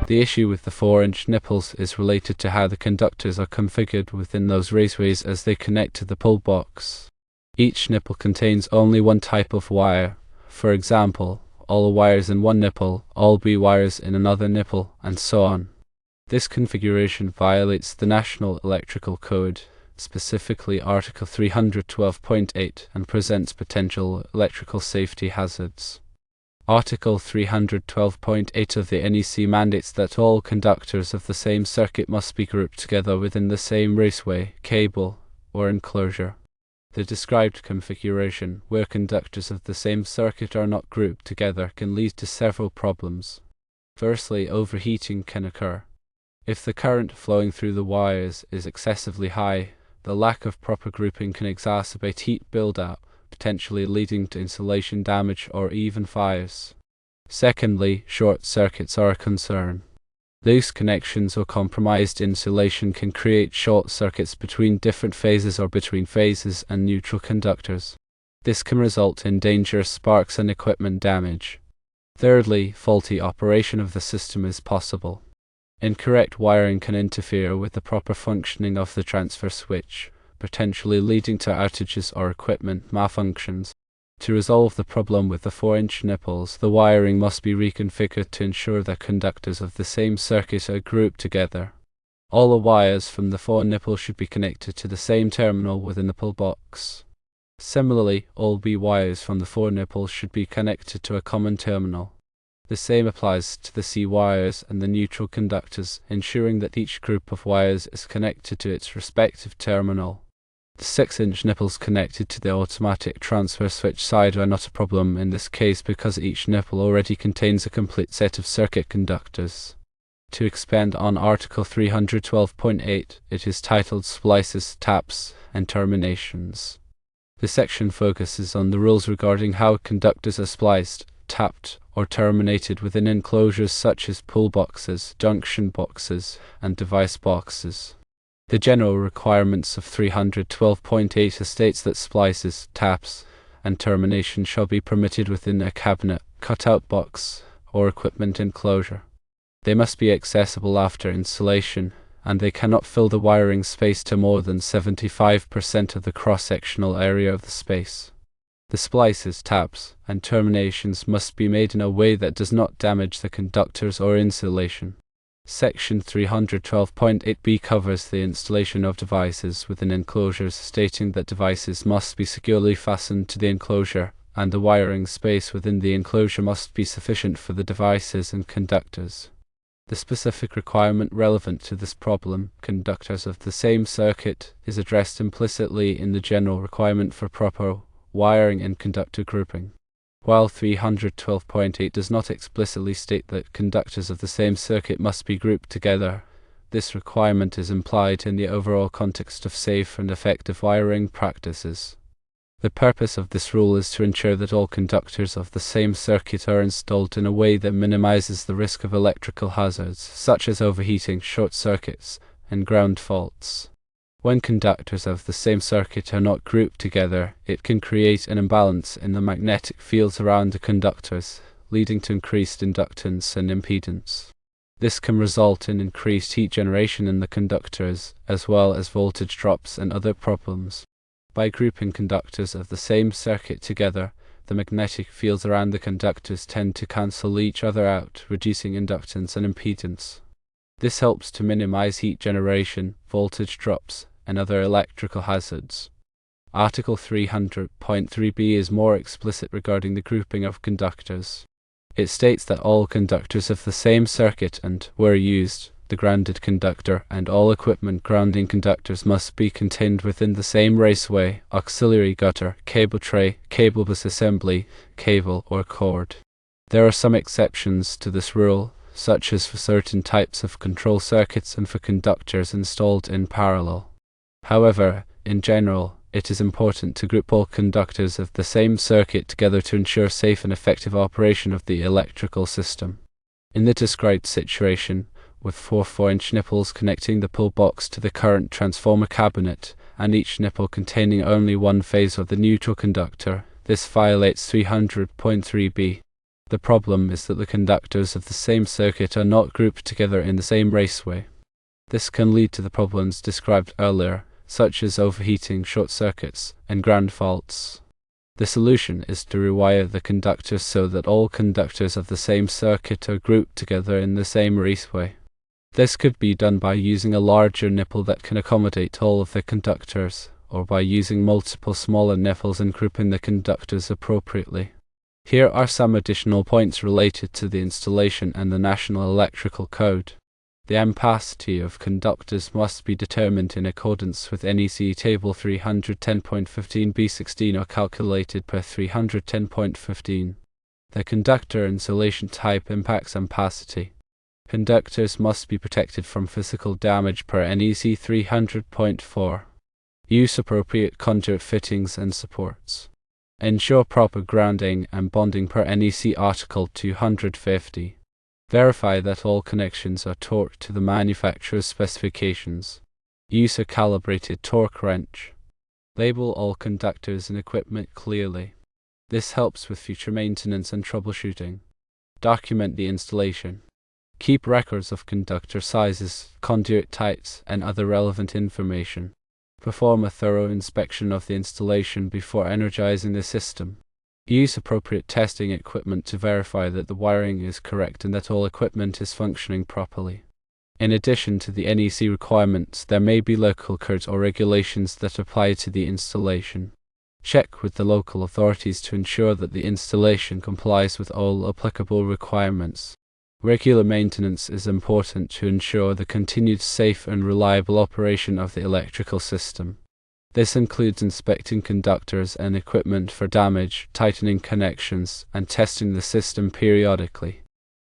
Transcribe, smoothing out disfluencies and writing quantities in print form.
The issue with the 4-inch nipples is related to how the conductors are configured within those raceways as they connect to the pull box. Each nipple contains only one type of wire. For example, all wires in one nipple, all B wires in another nipple, and so on. This configuration violates the National Electrical Code, specifically Article 312.8, and presents potential electrical safety hazards. Article 312.8 of the NEC mandates that all conductors of the same circuit must be grouped together within the same raceway, cable, or enclosure. The described configuration, where conductors of the same circuit are not grouped together, can lead to several problems. Firstly, overheating can occur. If the current flowing through the wires is excessively high, the lack of proper grouping can exacerbate heat buildup, potentially leading to insulation damage or even fires. Secondly, short circuits are a concern. Loose connections or compromised insulation can create short circuits between different phases or between phases and neutral conductors. This can result in dangerous sparks and equipment damage. Thirdly, faulty operation of the system is possible. Incorrect wiring can interfere with the proper functioning of the transfer switch, potentially leading to outages or equipment malfunctions. To resolve the problem with the 4-inch nipples, the wiring must be reconfigured to ensure that conductors of the same circuit are grouped together. All the wires from the 4 nipple should be connected to the same terminal within the pull box. Similarly, all B wires from the 4 nipples should be connected to a common terminal. The same applies to the C wires and the neutral conductors, ensuring that each group of wires is connected to its respective terminal. The 6-inch nipples connected to the automatic transfer switch side are not a problem in this case because each nipple already contains a complete set of circuit conductors. To expand on Article 312.8, it is titled Splices, Taps, and Terminations. The section focuses on the rules regarding how conductors are spliced, tapped, or terminated within enclosures such as pull boxes, junction boxes, and device boxes. The general requirements of 312.8 states that splices, taps, and termination shall be permitted within a cabinet, cutout box, or equipment enclosure. They must be accessible after installation, and they cannot fill the wiring space to more than 75% of the cross-sectional area of the space. The splices, taps, and terminations must be made in a way that does not damage the conductors or insulation. Section 312.8b covers the installation of devices within enclosures, stating that devices must be securely fastened to the enclosure, and the wiring space within the enclosure must be sufficient for the devices and conductors. The specific requirement relevant to this problem, conductors of the same circuit, is addressed implicitly in the general requirement for proper wiring and conductor grouping. While 312.8 does not explicitly state that conductors of the same circuit must be grouped together, this requirement is implied in the overall context of safe and effective wiring practices. The purpose of this rule is to ensure that all conductors of the same circuit are installed in a way that minimizes the risk of electrical hazards, such as overheating, short circuits, and ground faults. When conductors of the same circuit are not grouped together, it can create an imbalance in the magnetic fields around the conductors, leading to increased inductance and impedance. This can result in increased heat generation in the conductors, as well as voltage drops and other problems. By grouping conductors of the same circuit together, the magnetic fields around the conductors tend to cancel each other out, reducing inductance and impedance. This helps to minimize heat generation, voltage drops, and other electrical hazards. Article 300.3b is more explicit regarding the grouping of conductors. It states that all conductors of the same circuit and, where used, the grounded conductor and all equipment grounding conductors must be contained within the same raceway, auxiliary gutter, cable tray, cable bus assembly, cable, or cord. There are some exceptions to this rule, such as for certain types of control circuits and for conductors installed in parallel. However, in general, it is important to group all conductors of the same circuit together to ensure safe and effective operation of the electrical system. In the described situation, with 4 4-inch nipples connecting the pull box to the current transformer cabinet, and each nipple containing only one phase of the neutral conductor, this violates 300.3b. The problem is that the conductors of the same circuit are not grouped together in the same raceway. This can lead to the problems described earlier, such as overheating, short circuits, and ground faults. The solution is to rewire the conductors so that all conductors of the same circuit are grouped together in the same raceway. This could be done by using a larger nipple that can accommodate all of the conductors, or by using multiple smaller nipples and grouping the conductors appropriately. Here are some additional points related to the installation and the National Electrical Code. The ampacity of conductors must be determined in accordance with NEC Table 310.15b16 or calculated per 310.15. The conductor insulation type impacts ampacity. Conductors must be protected from physical damage per NEC 300.4. Use appropriate conduit fittings and supports. Ensure proper grounding and bonding per NEC Article 250. Verify that all connections are torqued to the manufacturer's specifications. Use a calibrated torque wrench. Label all conductors and equipment clearly. This helps with future maintenance and troubleshooting. Document the installation. Keep records of conductor sizes, conduit types, and other relevant information. Perform a thorough inspection of the installation before energizing the system. Use appropriate testing equipment to verify that the wiring is correct and that all equipment is functioning properly. In addition to the NEC requirements, there may be local codes or regulations that apply to the installation. Check with the local authorities to ensure that the installation complies with all applicable requirements. Regular maintenance is important to ensure the continued safe and reliable operation of the electrical system. This includes inspecting conductors and equipment for damage, tightening connections, and testing the system periodically.